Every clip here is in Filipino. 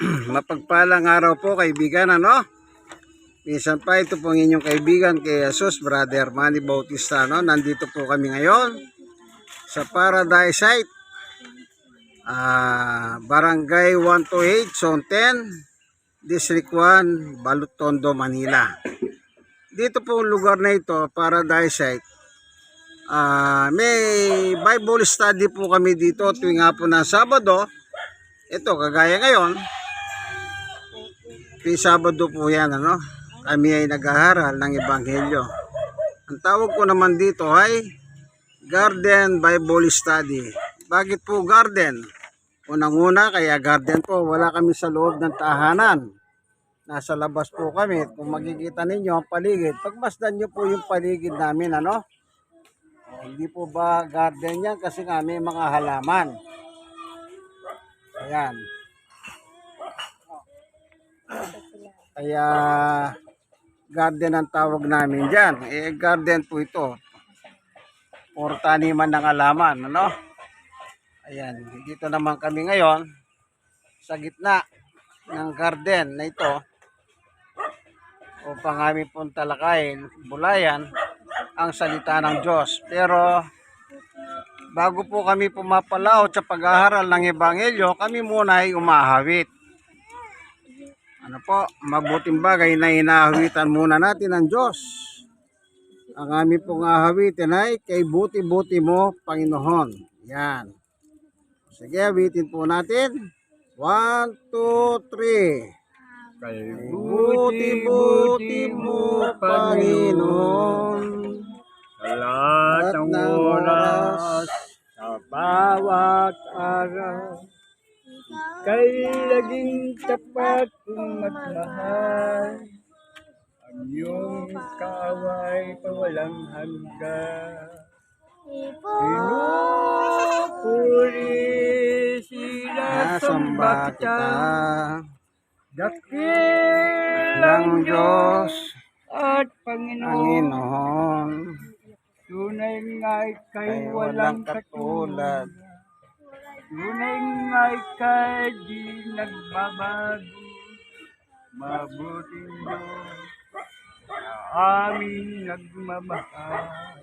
Mapagpalang araw po kaibigan, ano? Minsan pa ito po ang inyong kaibigan kay Jesus, Brother Manny Bautista, no? Nandito po kami ngayon sa Paradise Site, Barangay 128, Zone 10, District 1, Balutondo, Manila. Dito po ang lugar na ito, Paradise Site. May Bible study po kami dito tuwing hapon ng Sabado. Ito, kagaya ngayon, Sabado po yan, ano? Kami ay nag-aaral ng Ebanghelyo. Ang tawag ko naman dito ay Garden Bible Study. Bakit po garden? Unang-una, kaya garden po, wala kami sa loob ng tahanan. Nasa labas po kami. Kung makikita ninyo ang paligid, pagmasdan nyo po yung paligid namin, ano? Hindi po ba garden yan? Kasi nga may mga halaman. Ayan. Kaya garden ang tawag namin dyan. Garden po ito. Puro taniman ng halaman, ano? Ayan. Dito naman kami ngayon sa gitna ng garden na ito upang aming pong talakayin, bulayan ang salita ng Diyos. Pero bago po kami pumapalaot sa pag-aaral ng Ebanghelyo, kami muna ay umahawit. Ano po, mabuting bagay na inahawitan muna natin ang Diyos. Ang aming pong ahawitin ay kay buti-buti mo, Panginoon. Yan. Sige, awitin po natin. 1, 2, 3. Kay buti-buti mo, Panginoon, sa lahat ng oras, sa bawat araw. Kay laging tapat kong magmahal, ang iyong kaaway pawalang hanggan. Pinupuri sinasamba kita, dakilang Diyos at Panginoon. Tunay nga ika'y walang katulad. Tunay nga ika'y di nagbabago. Mabuting Diyos na aming nagmamahal.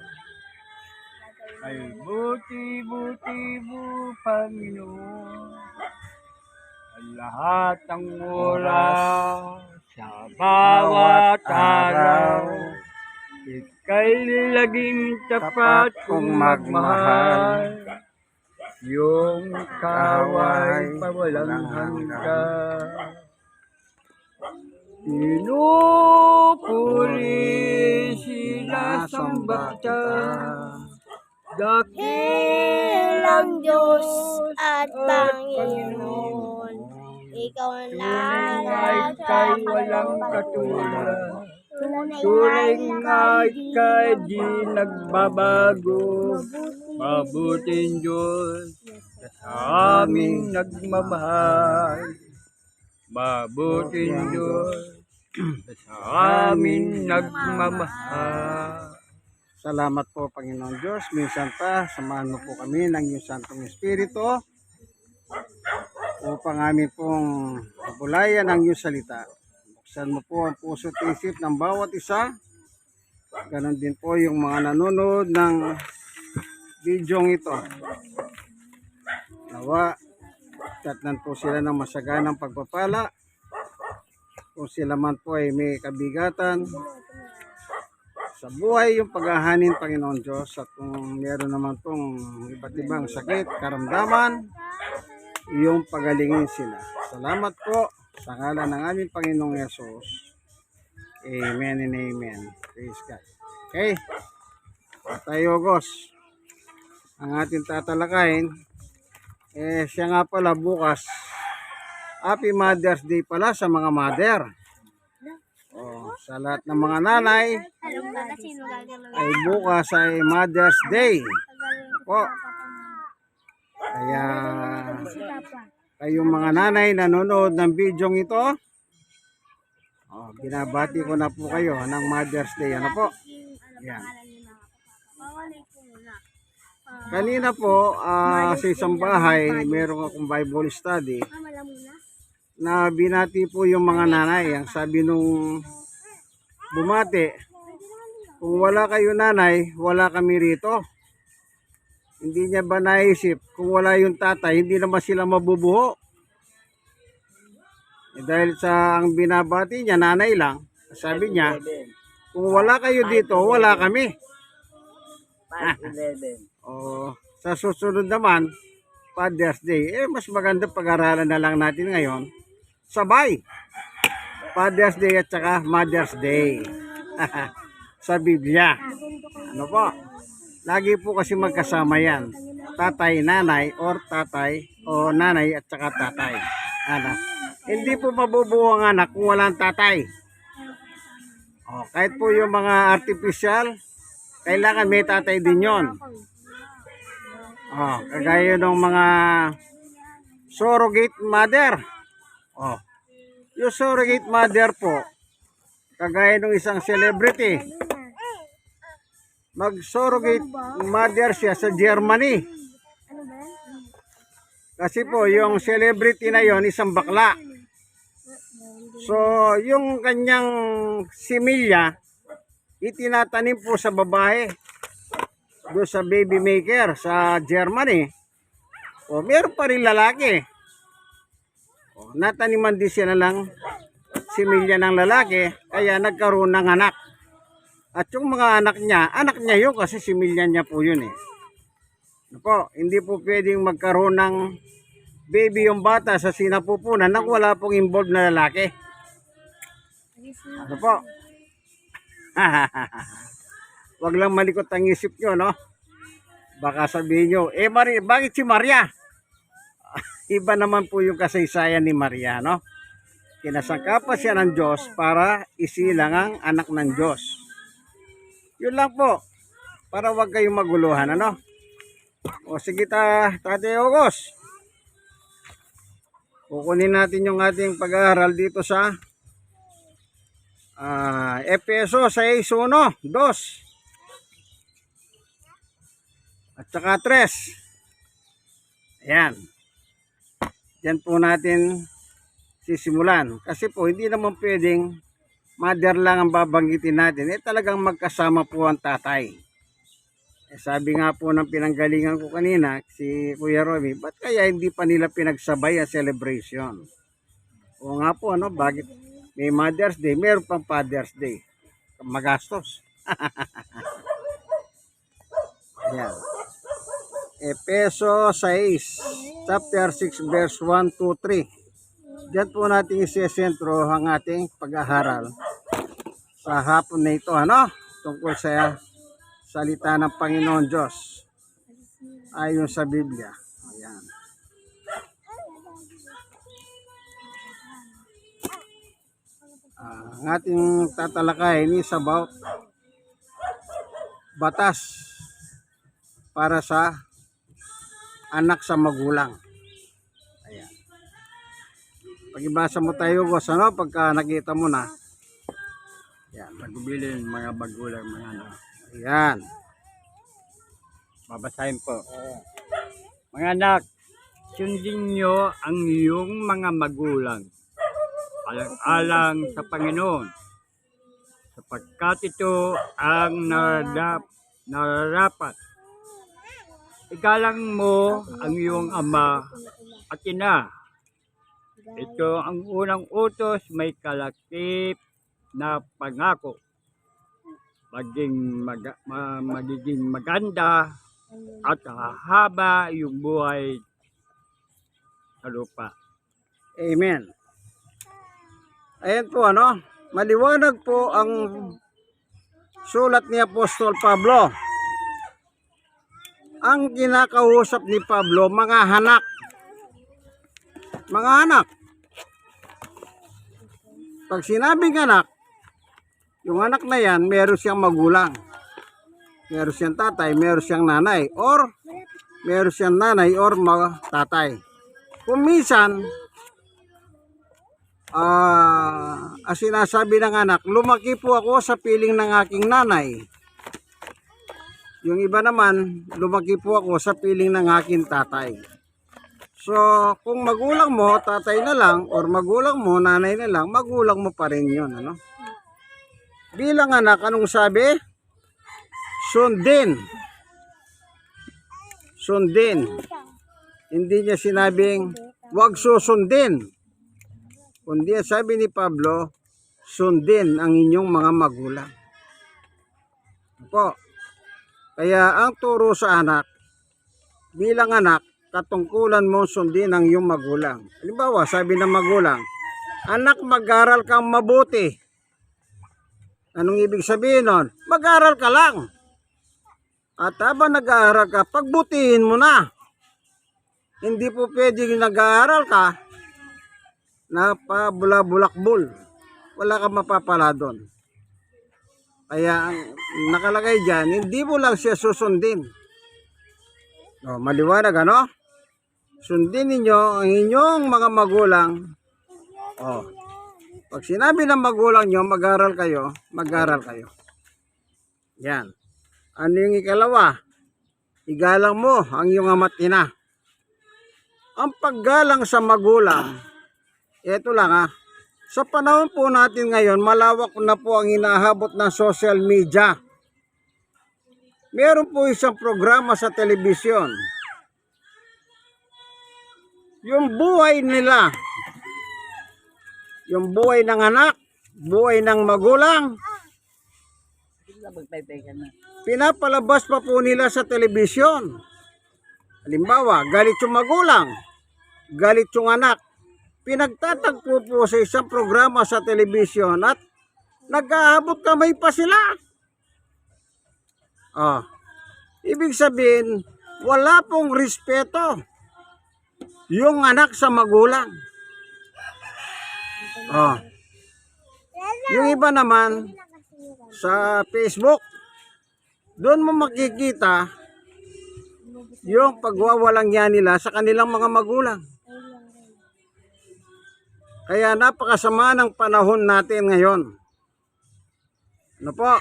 Ay buti-buti mo, Panginoon. Ang lahat ng oras, sa bawat araw, ika'y laging tapat kong magmahal. Yung kaway pawalang hanggan. Pinupuri sinasamba kita, dakilang Diyos at Panginoon. Ikaw na ika'y walang katulad. Tunay nga ika'y di nagbabago. Mabuting Diyos sa aming nagmamahal. Mabuting Diyos sa aming nagmamahal. Salamat po, Panginoon Diyos. Minsan pa, samahan mo po kami ng iyong Santong Espiritu upang amin pong bulayan ang iyong salita. Buksan mo po ang puso at isip ng bawat isa. Ganon din po yung mga nanonood ng bidyong ito. Nawa, tatnan po sila ng masaganang pagpapala. Kung sila man po ay may kabigatan sa buhay, yung paghahanin, Panginoon Diyos. At kung meron naman pong iba't ibang sakit, karamdaman, yung pagalingin sila. Salamat po sa ngalan ng aming Panginoong Yesus. Amen and amen. Praise God. Okay. Tayo, Gos. Ang ating tatalakayin, siya nga pala bukas. Happy Mother's Day pala sa mga mother. Sa lahat ng mga nanay, ay bukas ay Mother's Day. Po. Kaya kayong mga nanay nanonood ng bidyong ito, binabati ko na po kayo ng Mother's Day. Ano po? Yan. Kanina po, sa isang bahay, meron akong Bible study. na binati po yung mga nanay. Ang sabi nung bumati, kung wala kayo nanay, wala kami rito. Hindi niya ba naisip, kung wala yung tatay, hindi naman sila mabubuho. Dahil sa ang binabati niya, nanay lang, sabi niya, kung wala kayo dito, wala kami. 5:11. O, sa susunod naman, Father's Day. Mas maganda pag-aralan na lang natin ngayon. Sabay. Father's Day at saka Mother's Day. Sa Biblia. Ano po? Lagi po kasi magkasama yan. Tatay, nanay, or tatay, o nanay at saka tatay. Ano? Hindi po mabubuo ang anak kung walang tatay. O, kahit po yung mga artificial, kailangan may tatay din yon. O, kagaya ng mga surrogate mother. O, yung surrogate mother po, kagaya ng isang celebrity, mag-surrogate mother siya sa Germany. Kasi po, yung celebrity na yon isang bakla. So, yung kanyang similya, itinatanim po sa babae doon sa baby maker sa Germany. O, meron pa rin lalaki. O, nataniman din siya na lang similya ng lalaki, kaya nagkaroon ng anak. At yung mga anak niya yun kasi similya niya po yun eh. Ano po, hindi po pwedeng magkaroon ng baby yung bata sa sinapupunan nang wala pong involved na lalaki. Ano po? Wag lang malikot ang isip nyo, no? Baka sabihin nyo, bakit si Maria? Iba naman po yung kasaysayan ni Maria, no? Kinasangka pa siya ng Diyos para isilang ang anak ng Diyos. Yun lang po. Para wag kayong maguluhan, ano? O sige Tatay August. Kukunin natin yung ating pag-aaral dito sa Efeso 6:1, 2 at saka 3. Ayan. Diyan po natin sisimulan. Kasi po hindi naman pwedeng mother lang ang babanggitin natin. Talagang magkasama po ang tatay. Sabi nga po ng pinanggalingan ko kanina, si Kuya Romy, ba't kaya hindi pa nila pinagsabay ang celebration? O nga po, ano, bakit may Mother's Day, meron pang Father's Day. Magastos. Ayan. Efeso 6, chapter 6, verse 1 to 3. Diyan po natin isesentro ang ating pag-aaral sa hapon na ito, ano? Tungkol sa salita ng Panginoon Diyos ayon sa Biblia. Ayan. Ang ating tatalakayin is about batas para sa anak sa magulang. Ayan. Pag-ibasa mo tayo, Gos, ano? Pagka nakita mo na. Ayan. Magbilin mga magulang, mga anak. Ayan. Babasahin po. Mga anak, sundin nyo ang iyong mga magulang. Alang-alang sa Panginoon. Sapagkat ito ang nararapat. Igalang mo ang iyong ama at ina. Ito ang unang utos, may kalakip na pangako. Magiging maganda at hahaba yung buhay sa lupa. Amen. Ayan po, ano? Maliwanag po ang sulat ni Apostol Pablo. Ang kinakausap ni Pablo, mga anak. Mga anak. Pag sinabing anak, yung anak na yan, meron siyang magulang. Meron siyang tatay, meron siyang nanay. Or, meron siyang nanay or tatay. Kung minsan, ang sinasabi ng anak, lumaki po ako sa piling ng aking nanay. Yung iba naman, lumaki po ako sa piling ng aking tatay. So, kung magulang mo, tatay na lang, or magulang mo, nanay na lang, magulang mo pa rin yun, ano? Bilang anak, anong sabi? Sundin. Sundin. Hindi niya sinabing, wag susundin. Kundi sabi ni Pablo, sundin ang inyong mga magulang. Po. Kaya ang turo sa anak, bilang anak, katungkulan mo sundin ang iyong magulang. Halimbawa, sabi ng magulang, anak, mag-aral kang mabuti. Anong ibig sabihin nun? Mag-aral ka lang. At habang nag-aaral ka, pagbutihin mo na. Hindi po pwede nag-aaral ka na pabula-bulakbul. Wala kang mapapala doon. Kaya ang nakalagay dyan, hindi mo lang siya susundin. O, maliwanag ano? Sundin ninyo ang inyong mga magulang. O, pag sinabi ng magulang nyo, mag-aral kayo, mag-aral kayo. Yan. Ano yung ikalawa? Igalang mo ang iyong ama't ina. Ang paggalang sa magulang, ito lang ha, sa panahon po natin ngayon, malawak na po ang hinahabot ng social media. Meron po isang programa sa telebisyon. Yung buhay nila, yung buhay ng anak, buhay ng magulang, pinapalabas pa po nila sa telebisyon. Halimbawa, galit yung magulang, galit yung anak, pinagtatagpo po sa isang programa sa telebisyon at nag-aabot kamay pa sila. Ibig sabihin, wala pong respeto yung anak sa magulang. Yung iba naman sa Facebook, doon mo makikita yung pagwawalang yan nila sa kanilang mga magulang. Kaya napakasama ng panahon natin ngayon. Ano po?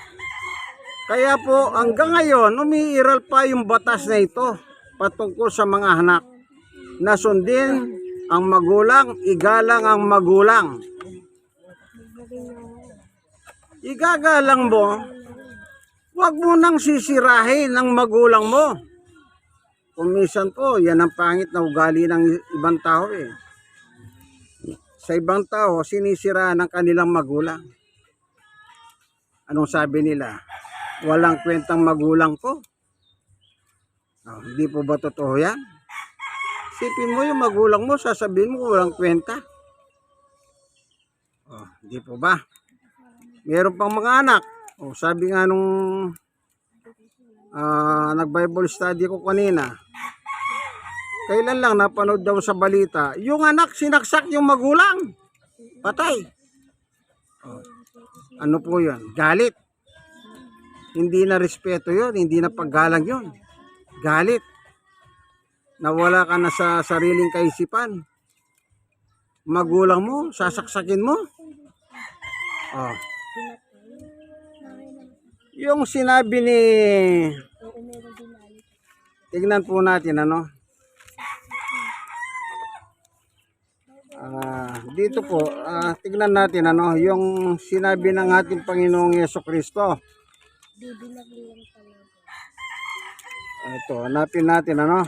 Kaya po hanggang ngayon umiiral pa yung batas na ito patungkol sa mga anak na sundin ang magulang, igalang ang magulang. Igagalang mo, huwag mo nang sisirahin ang magulang mo. Kumisan po, yan ang pangit na ugali ng ibang tao eh. Sa ibang tao, sinisiraan ng kanilang magulang. Anong sabi nila? Walang kwentang magulang ko. Hindi po ba totoo yan? Sipin mo yung magulang mo, sasabihin mo walang kwenta. Hindi po ba? Meron pang mga anak. Sabi nga nung nag-Bible study ko kanina, kailan lang napanood daw sa balita, yung anak sinaksak yung magulang. Patay. Ano po yun? Galit. Hindi na respeto yun, hindi na paggalang yun. Galit. Nawala ka na sa sariling kaisipan. Magulang mo, sasaksakin mo. Yung sinabi ni, tignan po natin ano. Dito po, tignan natin ano, yung sinabi ng ating Panginoong Jesucristo. Ito, hanapin natin ano.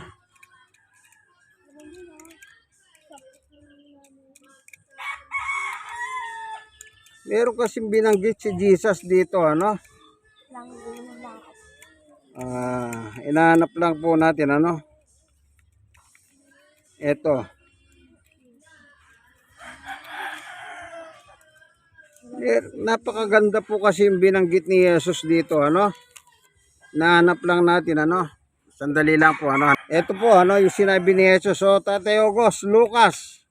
Meron kasing binanggit si Jesus dito ano. Inahanap lang po natin ano. Ito. Napakaganda po kasi yung binanggit ni Jesus dito ano. Nahanap lang natin ano. Sandali lang po ano. Ito po ano yung sinabi ni Jesus. So Tatay Ogos, Lucas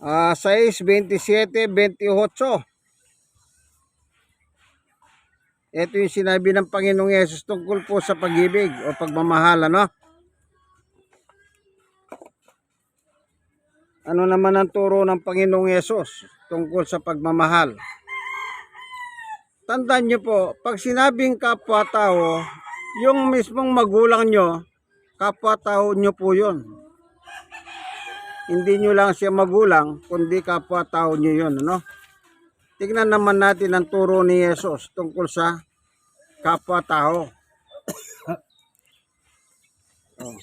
6:27-28. Ito yung sinabi ng Panginoong Yesus tungkol po sa pag-ibig o pagmamahal ano. Ano naman ang turo ng Panginoong Yesus tungkol sa pagmamahal? Tandaan nyo po, pag sinabing kapwa-tao, yung mismong magulang nyo, kapwa-tao nyo po yun. Hindi nyo lang siya magulang, kundi kapwa-tao nyo yun, ano? Tignan naman natin ang turo ni Jesus tungkol sa kapwa-tao. Oh.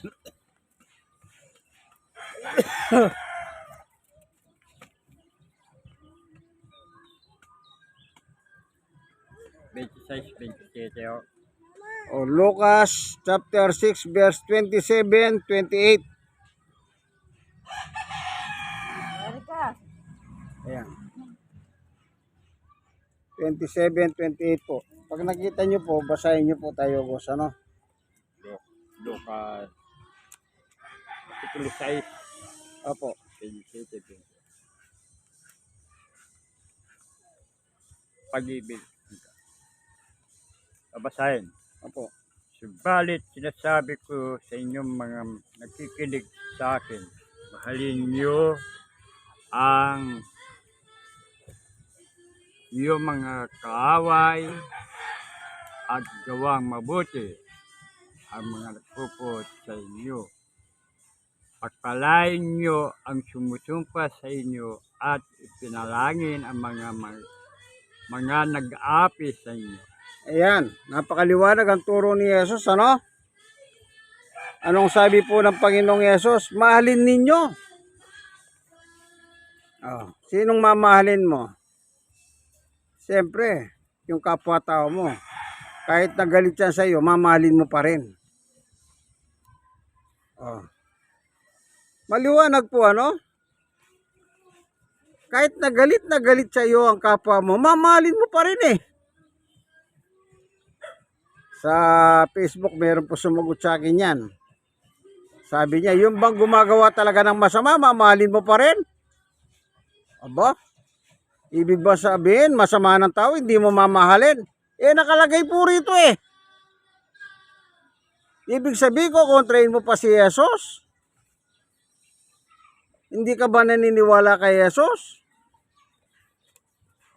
26, 27. Oh. O, Lucas chapter 6 verse 27, 28. Ayan. 27, 28 po. Pag nakita nyo po, basahin nyo po tayo, boss. Ano? Lucas, kapitulo 6, Opo. 27. Pag-ibig. Babasahin. Opo. Subalit sinasabi ko sa inyong mga nakikinig sa akin, mahalin niyo ang iyong mga kaaway at gawang mabuti ang mga nagpuput sa inyo. Pagpalain niyo ang sumusumpa sa inyo at ipinalangin ang mga nag-aapi sa inyo. Ayan. Napakaliwanag ang turo ni Jesus. Ano? Anong sabi po ng Panginoong Jesus? Mahalin ninyo. Oh, sinong mamahalin mo? Siyempre, yung kapwa-tao mo. Kahit nagalit yan sa iyo, mamahalin mo pa rin. Oh. Maliwanag po, ano? Kahit na galit sa iyo ang kapwa mo, mamahalin mo pa rin eh. Sa Facebook, meron po sumagot sa akin yan. Sabi niya, yung bang gumagawa talaga ng masama, mamahalin mo pa rin? Aba? Ibig ba sabihin, masama ng tao, hindi mo mamahalin? Eh, nakalagay po rito eh. Ibig sabihin ko, kontrahin mo pa si Jesus? Hindi ka ba naniniwala kay Jesus?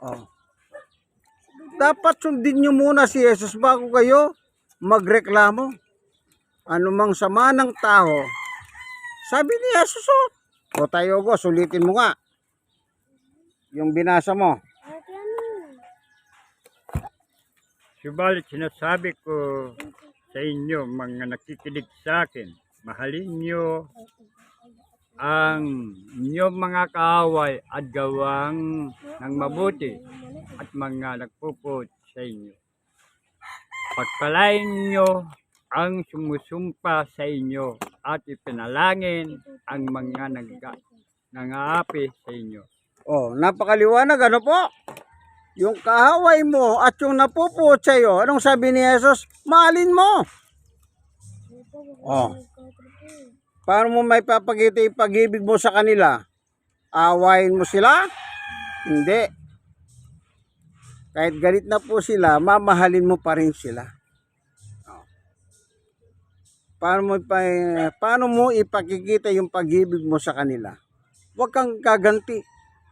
Oh. Dapat sundin nyo muna si Jesus bago kayo magreklamo. Ano mang sama ng tao, sabi ni Jesus, oh. O tayo, go, sulitin mo nga. Yung binasa mo. Subalit sinasabi ko sa inyo, mga nakikinig sa akin, mahalin niyo ang inyong mga kaaway at gawang ng mabuti at mga nagpuput sa inyo. Pagpalain niyo ang sumusumpa sa inyo at ipinalangin ang mga nang-aapi sa inyo. Oh, napakaliwanag, ano po? Yung kahaway mo at yung napuput sa iyo, anong sabi ni Jesus? Mahalin mo. Oh. Paano mo may papakita yung pag-ibig mo sa kanila? Awayin mo sila? Hindi. Kahit galit na po sila, mamahalin mo pa rin sila. Oh. Paano mo ipakikita yung pag-ibig mo sa kanila? Huwag kang gaganti.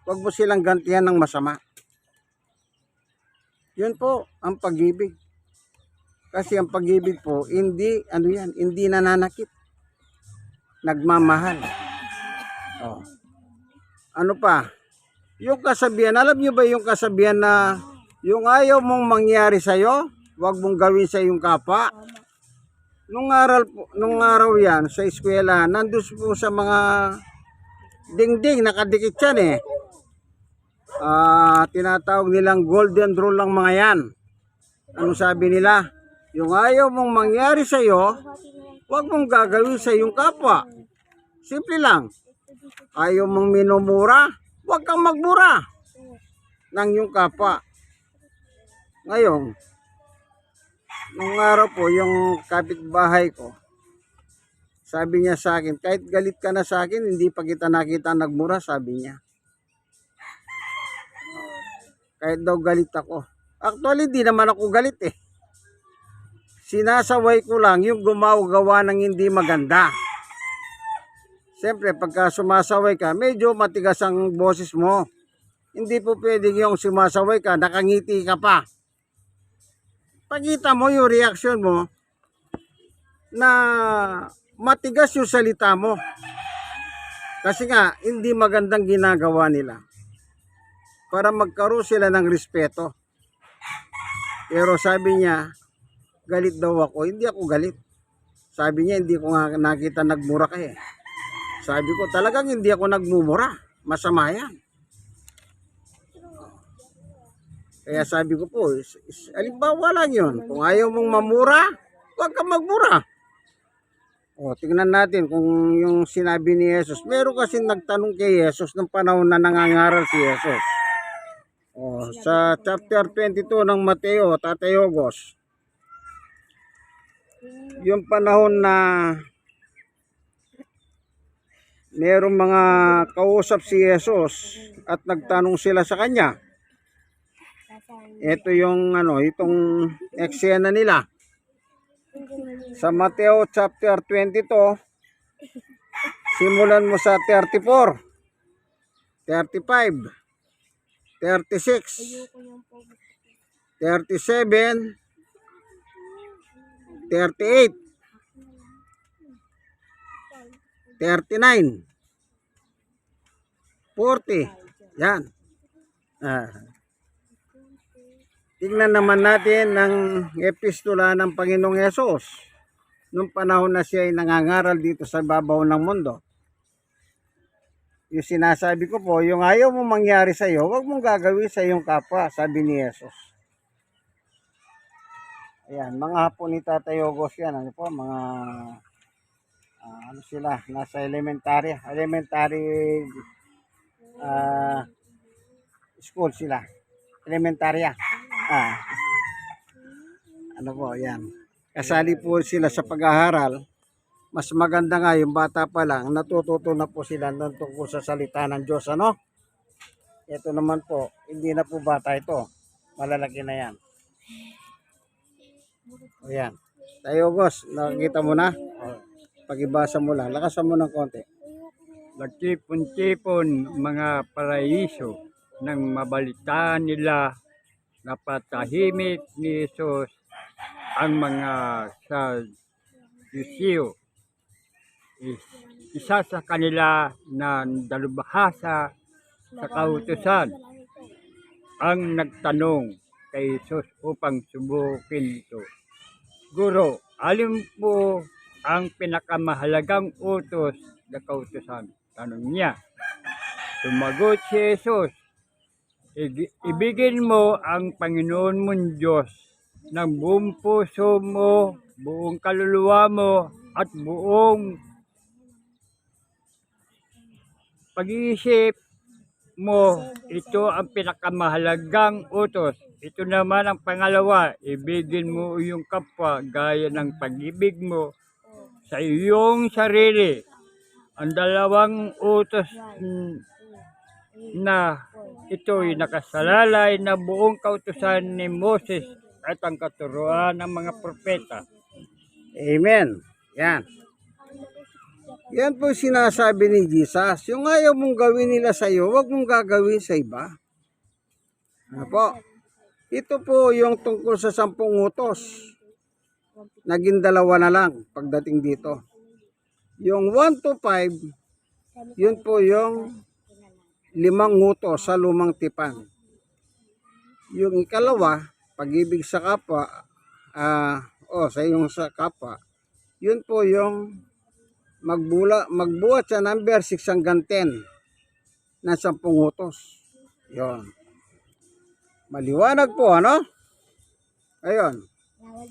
Huwag mo silang gantihan ng masama. Yun po ang pag-ibig. Kasi ang pag-ibig po, hindi nananakit. Nagmamahal. Oh. Ano pa? Yung kasabihan, alam niyo ba yung kasabihan na yung ayaw mong mangyari sa'yo, huwag mong gawin sa iyong kapwa? Nung araw yan, sa eskwela, nandun po sa mga dingding, nakadikit yan eh. Tinatawag nilang golden rule lang mga yan. Ano sabi nila? Yung ayaw mong mangyari sa iyo, huwag mong gagawin sa iyong kapwa. Simple lang. Ayaw mong minumura, huwag kang magmura ng iyong kapwa. Ngayon, nung araw po, yung kapitbahay ko, sabi niya sa akin, kahit galit ka na sa akin, hindi pa kita nakita nagmura, sabi niya. Kahit daw galit ako. Actually, di naman ako galit eh. Sinasaway ko lang yung gumagawa ng hindi maganda. Siyempre, pagka sumasaway ka, medyo matigas ang boses mo. Hindi po pwedeng yung sumasaway ka, nakangiti ka pa. Pagkita mo yung reaction mo, na matigas yung salita mo. Kasi nga, hindi magandang ginagawa nila para magkaroon sila ng respeto. Pero sabi niya, galit daw ako. Hindi ako galit. Sabi niya, hindi ko nga nakita nagmura ka eh. Sabi ko, talagang hindi ako nagmumura. Masama yan. Kaya sabi ko po, halimbawa lang yun. Kung ayaw mong mamura, huwag kang magmura. O, tingnan natin kung yung sinabi ni Jesus. Meron kasi nagtanong kay Jesus ng panahon na nangangaral si Jesus. O, sa chapter 22 ng Mateo, Tatay Ogos, yung panahon na merong mga kausap si Jesus at nagtanong sila sa kanya. Ito yung itong eksena nila. Sa Mateo chapter 22, simulan mo sa 34, 35, 36, 37, 38, 39, 40. Yan. Tingnan naman natin ang epistola ng Panginoong Hesus nung panahon na siya ay nangangaral dito sa babaw ng mundo. Yung sinasabi ko po, yung ayaw mo mangyari sa iyo, huwag mong gagawin sa iyong kapwa, sabi ni Hesus. Ayan, mga hapon ni Tatay Ogos yan, mga sila, nasa elementary school sila. Elementarya. Yan. Kasali po sila sa pag-aaral. Mas maganda nga yung bata pa lang, natututo na po sila ng tungkol sa salita ng Diyos, Ito naman po, hindi na po bata ito. Malalaki na yan. Ayan. Tayo, Gos, nakikita mo na? Pag-ibasa mo lang. Lakasan mo ng konti. Nagtipon-tipon mga paraiso nang mabalitaan nila na patahimik ni Jesus ang mga Saduceo. Isa sa kanila na dalubhasa sa kautusan ang nagtanong kay Jesus upang subukin ito. Guro, alin po ang pinakamahalagang utos na kautusan? Tanong niya. Sumagot si Jesus, ibigin mo ang Panginoon mong Diyos ng buong puso mo, buong kaluluwa mo, at buong pag-iisip mo. Ito ang pinakamahalagang utos. Ito naman ang pangalawa, ibigin mo iyong kapwa gaya ng pag-ibig mo sa iyong sarili. Ang dalawang utos na ito'y nakasalalay na buong kautusan ni Moses at ang katuruan ng mga propeta. Amen. Yan. Yan po sinasabi ni Jesus. Yung ayaw mong gawin nila sa iyo, huwag mong gagawin sa iba. Ito po yung tungkol sa 10 utos. Naging 2 na lang pagdating dito. Yung 1 to 5, yun po yung 5 utos sa lumang tipan. Yung ikalawa, pag-ibig sa kapwa, sa iyong sa kapwa, yun po yung magbuhat sa number 6 hanggang 10 na 10 utos. Yun. Maliwanag po, Ayun.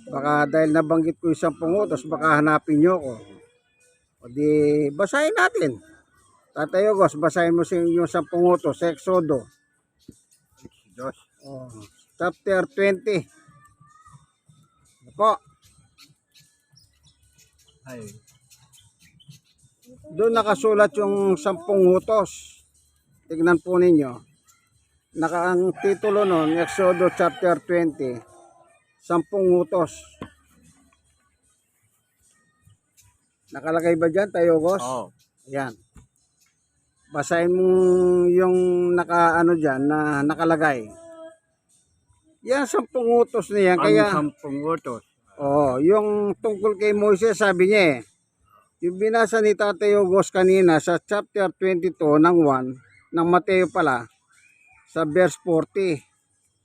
Baka dahil nabanggit ko yung 10 utos, baka hanapin nyo ko. O di, basahin natin. Tatay Ogos, basahin mo yung 10 utos, Exodo. Chapter 20. Po. Doon nakasulat yung 10 utos. Tignan po ninyo. Ang titulo nun, Exodo chapter 20. 10 utos. Nakalagay ba dyan, Tayo Ogos? Oo. Yan. Basahin mo yung dyan na nakalagay. Yan 10 utos na yan. Ang 10 utos. Yung tungkol kay Moises, sabi niya Yung binasa ni Tatay Ogos kanina sa chapter 22 ng 1 ng Mateo pala, sa verse 40.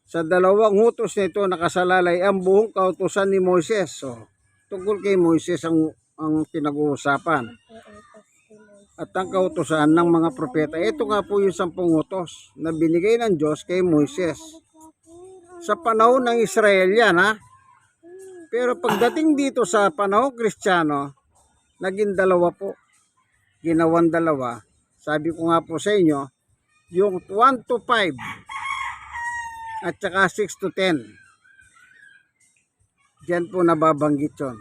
Sa dalawang utos nito nakasalalay ang buong kautusan ni Moises. So, tungkol kay Moises ang pinag-uusapan. At ang kautusan ng mga propeta. Ito nga po yung 10 utos na binigay ng Diyos kay Moises. Sa panahon ng Israel yan, ha? Pero pagdating dito sa panahon Kristiyano, naging dalawa po. Ginawang dalawa. Sabi ko nga po sa inyo, yung 1 to 5 at saka 6 to 10. Diyan po nababanggit yun.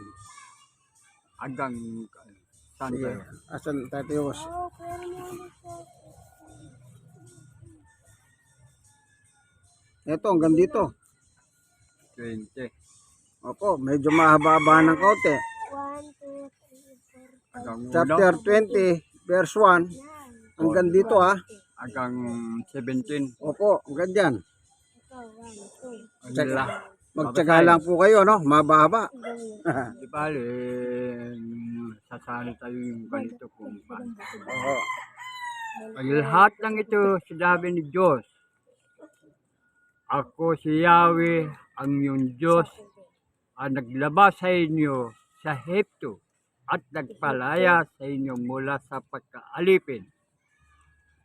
Hanggang saan Sige, tayo? asan Tatay Ogos? Ito, hanggang dito. 20. Opo, medyo mahaba-haba ng kaunti. 1, 2, 3, 4, Hanggang Chapter 20, verse 1. Hanggang dito, ha. hanggang 17. Opo, hanggang dyan. Ang lala. Magtsaga lang po kayo, no? Mahaba-haba. Di bale, sasali tayo yung ganito kung paano. Oo. Ang lahat ng ito sinabi ni Diyos. Ako si Yahweh, ang iyong Diyos, ang naglabas sa inyo sa Ehipto at nagpalaya sa inyo mula sa pagkaalipin.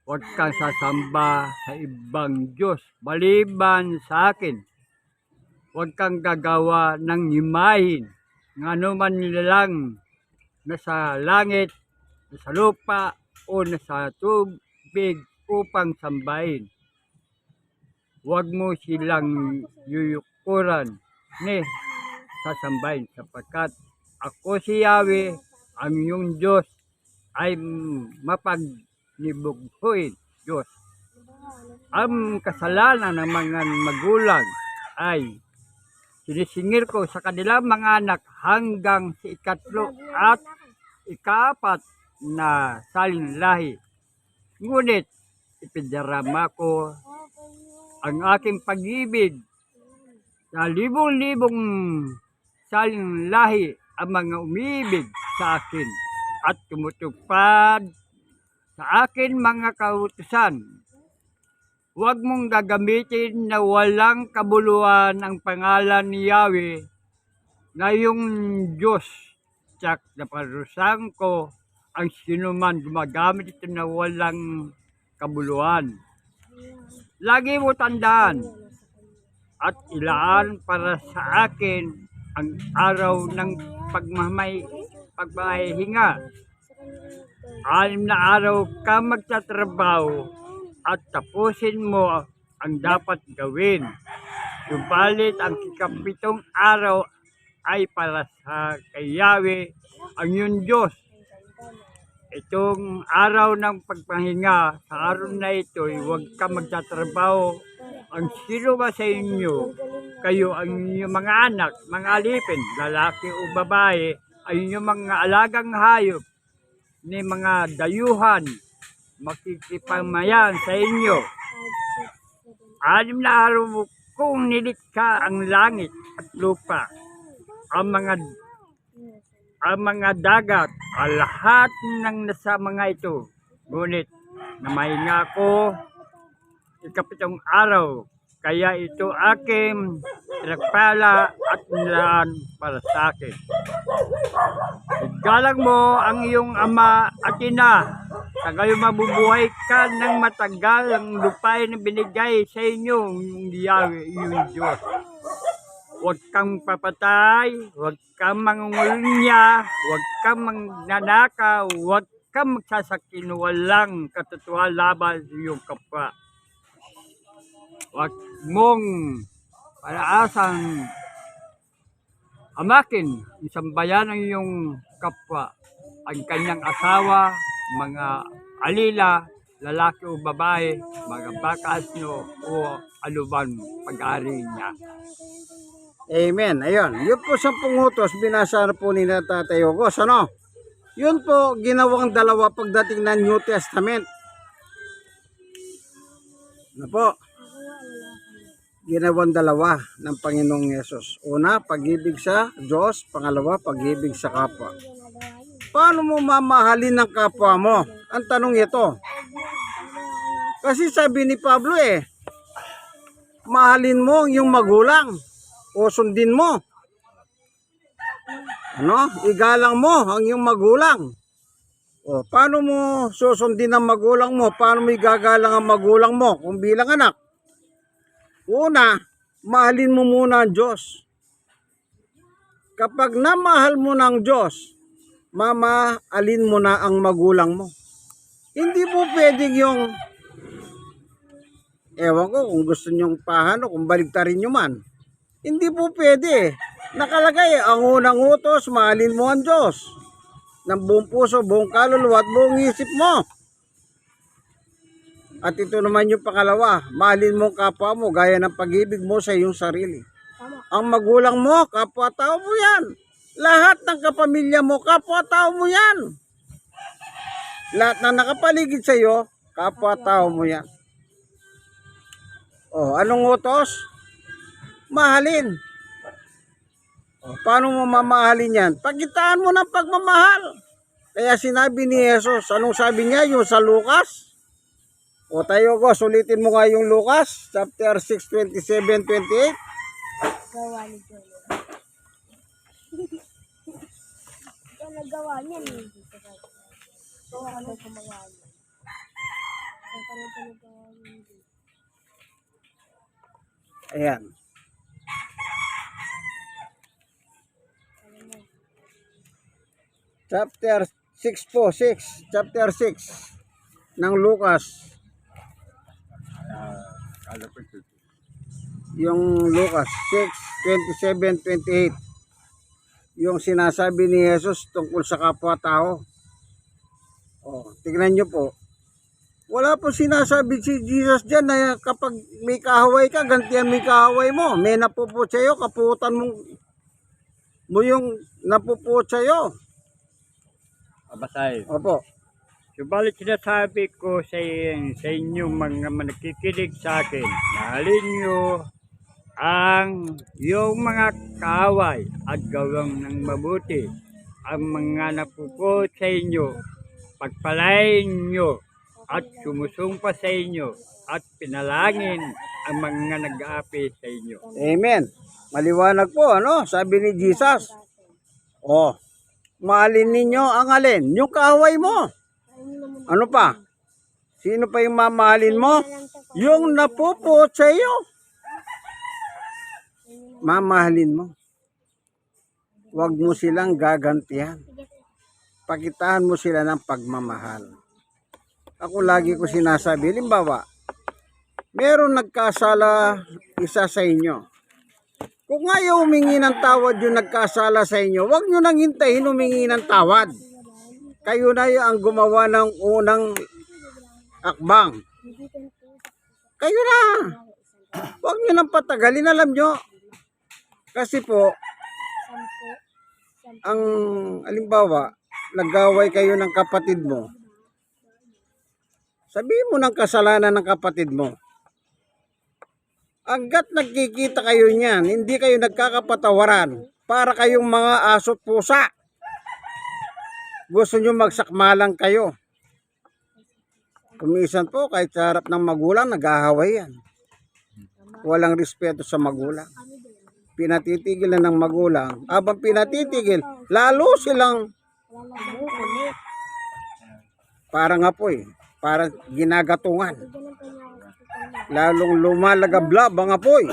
Huwag kang sasamba sa ibang Diyos maliban sa akin. Huwag kang gagawa ng imahin ng anuman nilalang nasa langit, nasa lupa, o nasa tubig upang sambahin. Huwag mo silang yuyukuran ni sasambahin sapagkat ako si Yahweh, ang iyong Diyos, ay mapagnibughuin Diyos. Ang kasalanan ng mga magulang ay sinisingil ko sa kanilang mga anak hanggang sa 3 at 4 na salin lahi. Ngunit ipinarama ko ang aking pag-ibig sa libong-libong salin lahi ang mga umiibig sa akin at tumutupad sa akin mga kautusan. Huwag mong gagamitin na walang kabuluhan ang pangalan ni Yahweh na yung Diyos. Tsak na parusahan ko ang sinuman gumagamit ito na walang kabuluhan. Lagi mo tandaan at ilaan para sa akin ang araw ng pagmahinga. 6 na araw ka magtatrabaho at tapusin mo ang dapat gawin. Subalit ang 7 araw ay para sa kay Yahweh ang iyong Diyos. Itong araw ng pagpahinga, sa araw na ito, huwag ka magtatrabaho. Ang sino ba sa inyo, kayo ang inyong mga anak, mga alipin, lalaki o babae, ay inyong mga alagang hayop, ni mga dayuhan, makikipamayan sa inyo. 6 na araw mo kung nilikha ang langit at lupa, ang mga dagat, ang lahat ng nasa mga ito. Ngunit namahinga ako 7 araw, kaya ito aking pinagpala at nilaan para sa akin. Igalang mo ang iyong ama at ina, sa gayon mabubuhay ka ng matagal ang lupain na binigay sa inyo ng Yahweh, iyong Diyos. Huwag kang papatay, huwag kang mangungulinya, huwag kang magnanakaw, huwag kang magsasakin, walang katotohanan laban sa iyong kapwa. Huwag mong palaasang amakin, isambayan ng iyong kapwa, ang kanyang asawa, mga alila, lalaki o babae, mga bakas nyo o anuman pag-ari niya. Amen. Ayun. Yun po 10 utos binasa na po ni Tatay Ogos. Ano? Yun po ginawang dalawa pagdating ng New Testament. Ano po? Ginawang dalawa ng Panginoong Yesus. Una, pag-ibig sa Diyos. Pangalawa, pag-ibig sa kapwa. paano mo mamahalin ng kapwa mo? Ang tanong ito. Kasi sabi ni Pablo mahalin mo ang iyong magulang o sundin mo. Igalang mo ang iyong magulang. O, paano mo susundin ang magulang mo? Paano mo igagalang ang magulang mo kung bilang anak? Una, mahalin mo muna ang Diyos. Kapag namahal mo ng Diyos, mamahalin mo na ang magulang mo. Hindi po pwedeng yung, ewan ko kung gusto nyong paano, kung baligtarin nyo man. Hindi po pwede. Nakalagay, ang unang utos, mahalin mo ang Diyos. Ng buong puso, buong kaluluwa at buong isip mo. At ito naman yung pangalawa, mahalin mo ang kapwa mo gaya ng pag-ibig mo sa iyong sarili. Ang magulang mo, kapwa-tao mo yan. Lahat ng kapamilya mo, kapwa-tao mo yan. Lahat na nakapaligid sa iyo, kapwa-tao mo yan. O, anong utos? Mahalin. O, paano mo mamahalin yan? Pagitaan mo ng pagmamahal. Kaya sinabi ni Jesus, anong sabi niya yung sa Lucas? O tayo ko, sulitin mo nga yung Lucas, chapter 6, 27, 28. Gawa ni Jolo. Ikaw nagawa niyan. Gawa ka daw gumawa niyan. Ikaw ka daw nagawa niyan. Ayan. Chapter 6 po, 6. Chapter 6 ng Lucas. Yung Lucas 6, 27, 28. Yung sinasabi ni Jesus tungkol sa kapwa-tao. O, tignan nyo po. Wala po sinasabi si Jesus dyan na kapag may kahaway ka, gantihan may kahaway mo. May napuput sa'yo, kaputan mo yung napuput sa'yo. Basahin. Opo. Subalit sinasabi ko sa inyo mga nakikinig sa akin, mahalin nyo ang iyong mga kaaway at gawang ng mabuti. Ang mga napuput sa inyo, pagpalain nyo at sumusumpa sa inyo at pinalangin ang mga nag-aapi sa inyo. Amen. Maliwanag po, Sabi ni Jesus. Mahalin ninyo ang alin? Yung kaaway mo. Ano pa? Sino pa yung mamahalin mo? Yung napuput sa iyo. Mamahalin mo. Huwag mo silang gagantihan. Pakitaan mo sila ng pagmamahal. Ako lagi ko sinasabi, halimbawa, meron nagkasala isa sa inyo. Kung ngayon humingi ng tawad yung nagkasala sa inyo, huwag nyo nang hintayin humingi ng tawad. Kayo na ang gumawa ng unang akbang. Kayo na. Huwag nyo nang patagalin, alam nyo. Kasi po, ang halimbawa, nag-away kayo ng kapatid mo. Sabihin mo ng kasalanan ng kapatid mo. Hanggat nagkikita kayo niyan, hindi kayo nagkakapatawaran, para kayong mga aso't pusa. Gusto nyo magsakmalang kayo. Kumisan po, kahit sa harap ng magulang, nag-ahaway yan. Walang respeto sa magulang. Pinatitigil na ng magulang. Habang pinatitigil, lalo silang parang apoy, parang ginagatungan. Lalong lumalagablab ang apoy.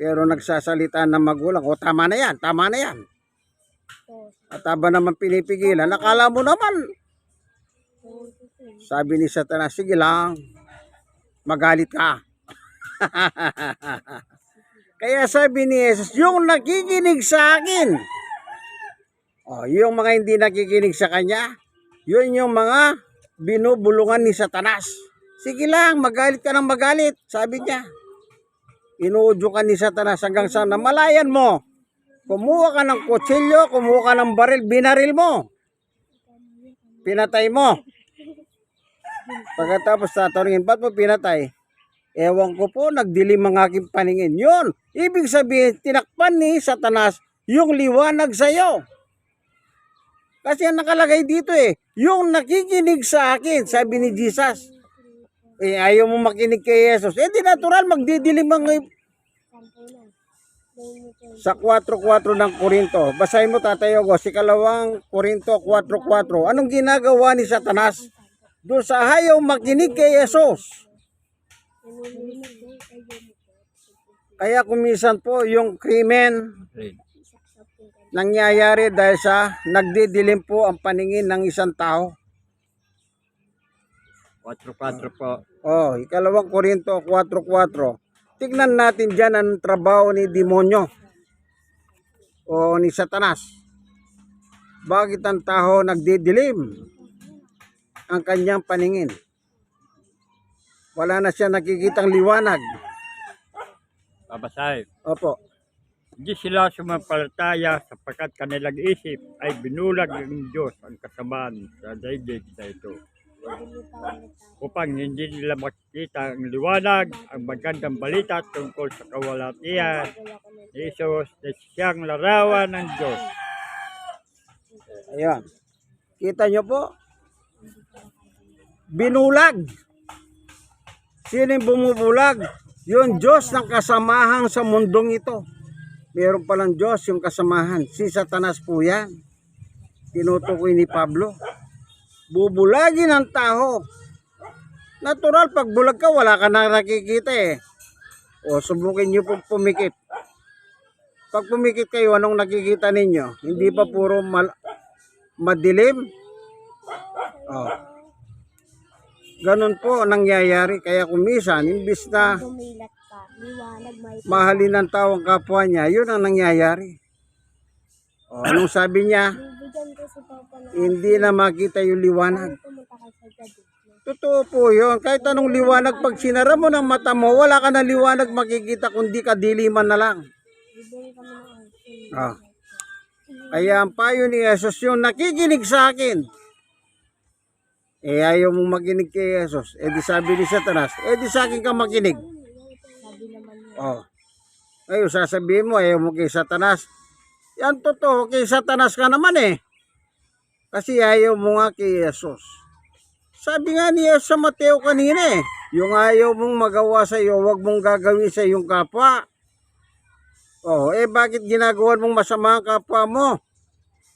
Pero nagsasalita ng magulang, tama na yan, tama na yan. At haba naman pinipigilan, nakala mo naman. Sabi ni Satanas, sige lang, magalit ka. Kaya sabi ni Jesus, yung nakikinig sa akin, yung mga hindi nakikinig sa kanya, yun yung mga binubulungan ni Satanas. Sige lang, magalit ka ng magalit, sabi niya. Inuudyo ka ni Satanas hanggang sa namalayan mo. Kumuha ka ng kutsilyo, kumuha ka ng baril, binaril mo. Pinatay mo. Pagkatapos tatanungin, ba't mo pinatay? Ewan ko po, nagdilim ang aking paningin. Yun, ibig sabihin, tinakpan ni Satanas yung liwanag sa iyo. Kasi ang nakalagay dito yung nakikinig sa akin, sabi ni Jesus. Ayaw mo makinig kay Jesus. Di natural, magdidilim ang sa 4:4 ng Korinto. Basahin mo, Tatay Ogo, si kalawang Korinto 4:4. Anong ginagawa ni Satanas? Doon sa ayaw makinig kay Jesus. Kaya kumisan po yung krimen nangyayari dahil sa nagdidilim po ang paningin ng isang tao. 4-4 po. Ikalawang Korinto 4:4. Tignan natin dyan ang trabaho ni demonyo o ni Satanas. Bakit ang tao nagdidilim ang kanyang paningin? Wala na siya nakikitang liwanag. Babasahin. Opo. Hindi sila sumampalataya sapagkat kanilang isip ay binulag ng Diyos ang kasamaan sa daigdig na ito. Upang hindi nila makikita ang liwanag, ang magandang balita tungkol sa kawalatian ni Jesus na siyang larawan ng Diyos. Ayan. Kita nyo po? Binulag. Sino yung bumubulag? Yung Diyos ng kasamahan sa mundong ito. Meron palang Diyos yung kasamahan. Si Satanas po yan. Tinutukoy ni Pablo. Bubulagin ang tao. Natural, pag bulag ka, wala ka na nakikita subukin nyo po pumikit. Pag pumikit kayo, anong nakikita ninyo? Hindi pa puro madilim? Ganon po ang nangyayari. Kaya kumisan, imbis na Dumilat ka, liwanag may mahalin ng tao ang kapwa niya, yun ang nangyayari. Anong sabi niya? bibigyan ko si Papa na Hindi na makita yung liwanag. pumunta ka sa gabi. Totoo po yun. Kahit anong liwanag, pag sinara mo ng mata mo, wala ka na liwanag makikita kundi kadiliman na lang. Bibigyan kami ng ice. Kaya ang payo ni Jesus yung nakikinig sa akin. Ayaw mong makinig kay Jesus. Di sabi ni Satanas, di sa akin ka makinig. Sabi naman niya. Ngayon sasabihin mo, ayaw mo kay Satanas. Yan totoo, kay Satanas ka naman Kasi ayaw mo nga kay Jesus. Sabi nga ni Jesus sa Mateo kanina yung ayaw mong magawa sa iyo, huwag mong gagawin sa iyong kapwa. Bakit ginagawa mong masama ang kapwa mo?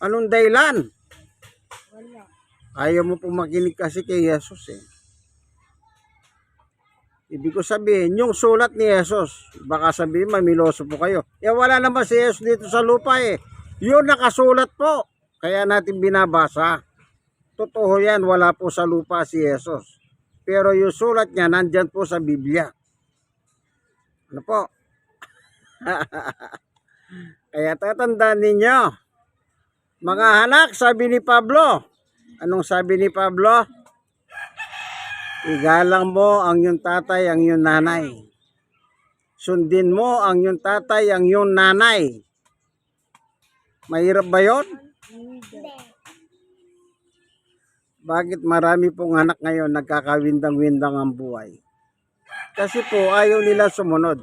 Anong dahilan? Wala. Ayaw mo pong makinig kasi kay Jesus Ibig ko sabihin, yung sulat ni Jesus, baka sabihin mamiloso po kayo. Wala naman si Jesus dito sa lupa Yun nakasulat po. Kaya natin binabasa. Totoo yan, wala po sa lupa si Jesus. Pero yung sulat niya, nandyan po sa Biblia. Ano po? Kaya tatandaan ninyo. Mga anak, sabi ni Pablo. Anong sabi ni Pablo? Igalang mo ang iyong tatay, ang iyong nanay. Sundin mo ang iyong tatay, ang iyong nanay. Mahirap ba yun? Hindi. Bakit marami pong anak ngayon nagkakawindang-windang ang buhay? Kasi po ayaw nila sumunod.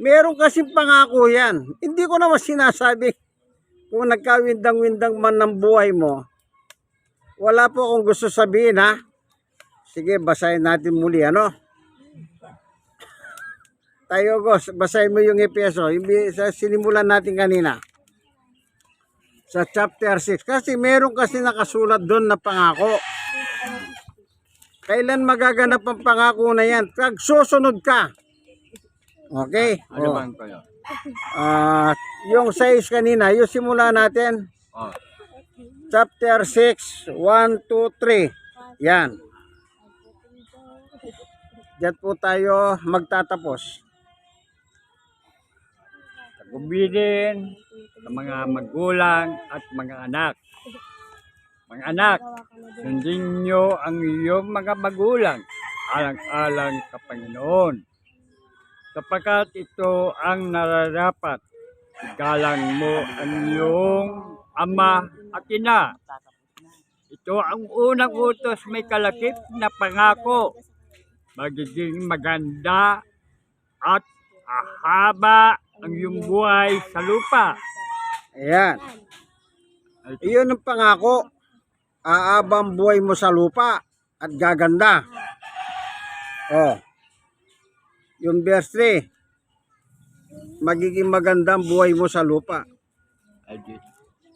Meron kasing pangako yan. Hindi ko naman sinasabi kung nagkawindang-windang man ng buhay mo. Wala po akong gusto sabihin Sige, basahin natin muli, Tayo, Gos, basahin mo yung Efeso. Sa sinimulan natin kanina. Sa chapter 6. Kasi meron kasi nakasulat doon na pangako. Kailan magaganap ang pangako na yan? Pag susunod ka. Okay? Ano bang kayo? Yung 6 kanina, yung simula natin. Chapter 6, 1, 2, 3. Yan. Diyan po tayo magtatapos. Tagubilin sa mga magulang at mga anak. Mga anak, sundin nyo ang iyong mga magulang alang-alang sa Panginoon. Sapagkat ito ang nararapat. Igalang mo ang iyong ama at ina. Ito ang unang utos, may kalakip na pangako. Magiging maganda at ahaba ang iyong buhay sa lupa. Ayan. Iyon ang pangako. Aabang buhay mo sa lupa at gaganda. Oh. Yung verse 3. Magiging magandang buhay mo sa lupa.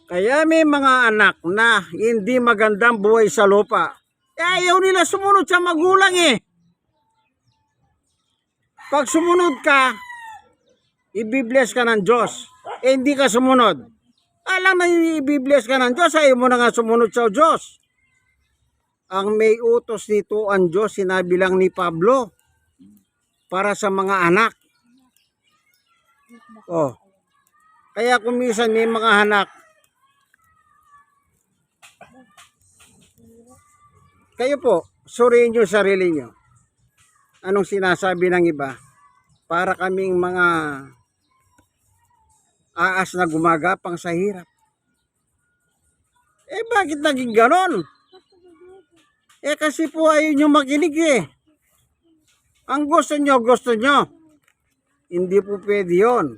Kaya may mga anak na hindi magandang buhay sa lupa. Ayaw nila sumunod sa magulang eh. Pag sumunod ka, ibibless ka ng Diyos. Hindi ka sumunod. Alam na ibibless ka ng Diyos, ayaw mo na nga sumunod sa Diyos. Ang may utos nito ang Diyos, sinabi lang ni Pablo, para sa mga anak. Oh. Kaya kung minsan may mga anak, kayo po, suriin nyo sarili nyo. Anong sinasabi ng iba? Para kaming mga aas na gumagapang sa hirap. Bakit naging ganon? Kasi po ayaw nyo makinig eh. Ang gusto nyo. Hindi po pwede yun.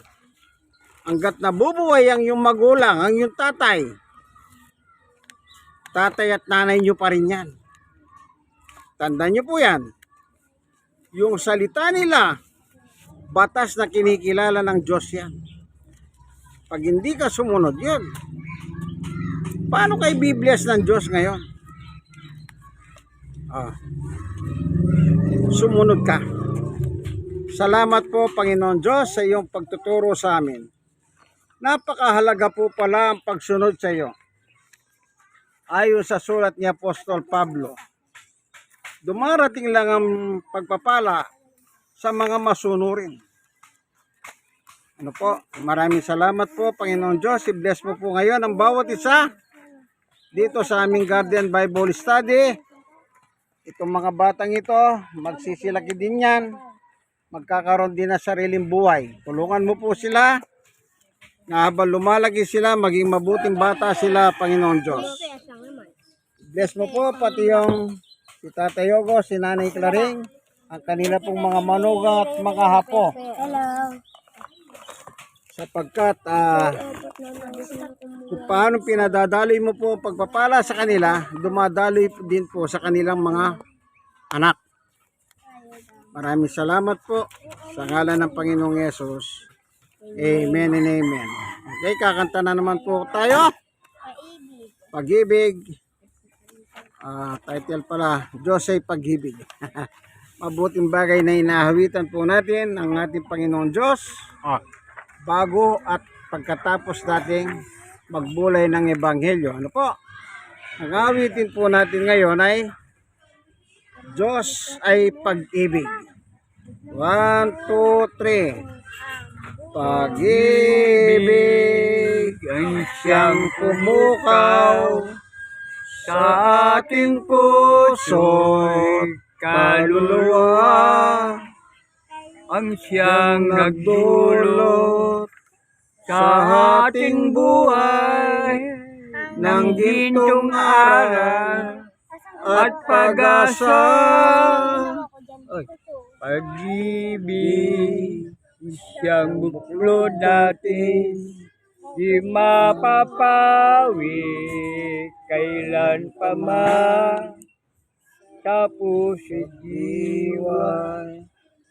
Hanggat nabubuhay ang yung magulang, ang yung tatay at nanay nyo pa rin yan. Tandaan nyo po yan. Yung salita nila, batas na kinikilala ng Diyos yan. Pag hindi ka sumunod yun, paano kay bibless ng Diyos ngayon? Sumunod ka. Salamat po Panginoon Diyos sa iyong pagtuturo sa amin. Napakahalaga po pala ang pagsunod sa iyo. Ayon sa sulat ni Apostol Pablo, dumarating lang ang pagpapala sa mga masunurin. Ano po, maraming salamat po Panginoon Diyos. I-bless mo po ngayon ang bawat isa dito sa aming Garden Bible Study. Itong mga batang ito, magsisilaki din yan. Magkakaroon din ng sariling buhay. Tulungan mo po sila na habang lumalaki sila, maging mabuting bata sila Panginoon Diyos. Bless mo po pati yung si Tatay Yogo, si Nanay Claring, ang kanila pong mga manugang at mga hapo. Hello. Sapagkat kung paano pinadadaloy mo po pagpapala sa kanila, dumadaloy din po sa kanilang mga anak. Maraming salamat po sa ngalan ng Panginoong Yesus. Amen and amen. Okay, kakanta na naman po tayo. Pag-ibig. Title pala, Diyos ay pag-ibig. Mabuting bagay na inahawitan po natin ang ating Panginoong Diyos. Bago at pagkatapos nating magbulay ng Ebanghelyo. Ano po? Ang awitin po natin ngayon ay Diyos ay pag-ibig. 1, 2, 3. Pag-ibig ang siyang pumukaw sa ating puso'y kaluluwa. Ang siyang nagdulot sa ating buhay ng gintong aral at pag-asa. Pag-ibig siyang buklod natin, di mapapawi kailan pa man. Sa puso't diwa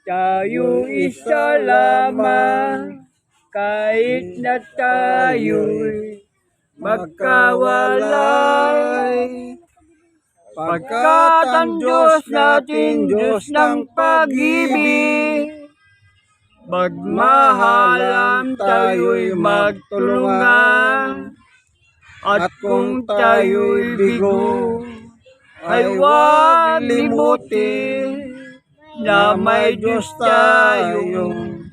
tayo isa lamang, kahit na tayo'y magkawalay. Pagkat ang Diyos natin, Diyos ng pag-ibig, magmahalan tayo'y magtulungan. At kung tayo'y bigo, ay huwag limutin na may Diyos tayong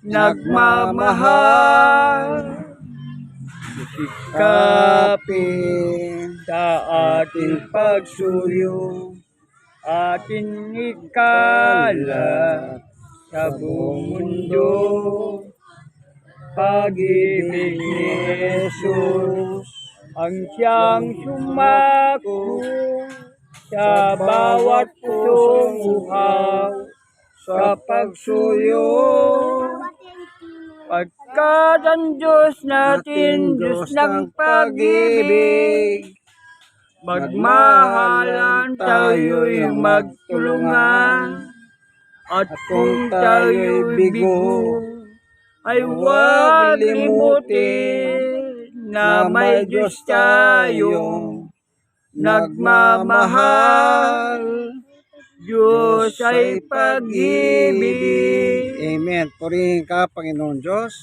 nagmamahal. Sikapin sa ating pagsuyo, ating ikalat sa buong mundo. Pag-ibig ni Jesus ang siyang sumako sa bawat pusong uhaw sa pagsuyo. Pagkat ang Diyos natin, Diyos ng pag-ibig, magmahalan tayo'y magtulungan. At kung tayo'y bigo, ay huwag limutin na may Diyos tayong nagmamahal. Diyos ay pag-ibig. Amen. Purihin ka, Panginoon Diyos.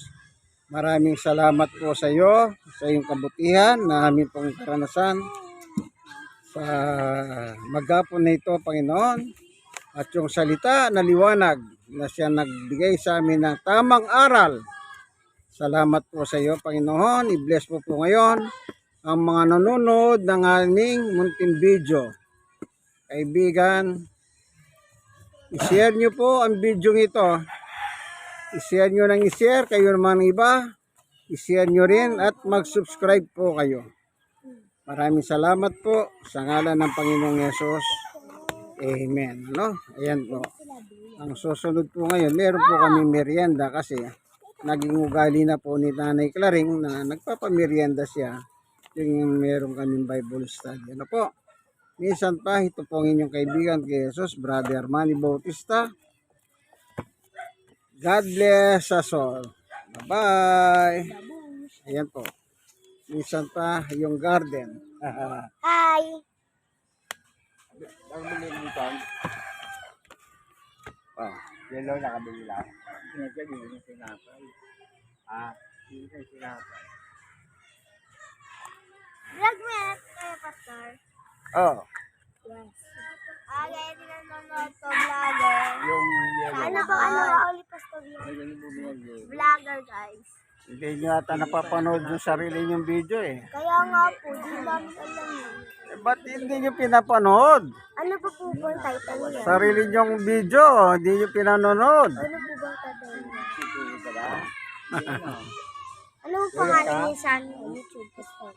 Maraming salamat po sa iyo, sa iyong kabutihan na aming pong karanasan sa maghapon na ito, Panginoon. At yung salita na liwanag na siya nagbigay sa amin ng tamang aral. Salamat po sa iyo, Panginoon. I-bless po ngayon ang mga nanonood ng aming munting video. Kaibigan, i-share nyo po ang video ito. I-share nyo ng i-share, kayo naman iba. I-share nyo rin at mag-subscribe po kayo. Maraming salamat po sa ngalan ng Panginoong Yesus. Amen. No? Ayan po. Ang susunod po ngayon, meron po kami merienda kasi naging ugali na po ni Nanay Claring na nagpapamerienda siya. Yung meron kaming Bible study. Ano po? Minsan pa, ito po ang inyong kaibigan kay Jesus, Brother Manny Bautista. God bless us all. Bye-bye. Ayan po. Minsan pa, yung garden. Hi! Oh. Yellow na kabili lang. Sinagyan yung sinapay. Hindi yung sinapay. Vlog mo yan kayo, Pastor. Oh. Yes. Kaya din nanonood to vlogger. Yung yellow. Ano ba ulit, Pastor? Vlogger, guys. Hindi nyo ata napapanood yung sarili nyong video eh. Kaya nga po, di namin alam yun. Ba't hindi nyo pinapanood? Ano po po ba ang title niya? Sarili nyong video, hindi nyo pinanonood. Ano po ba ang title niya? Ano po pangalan niya sa YouTube, Pastor?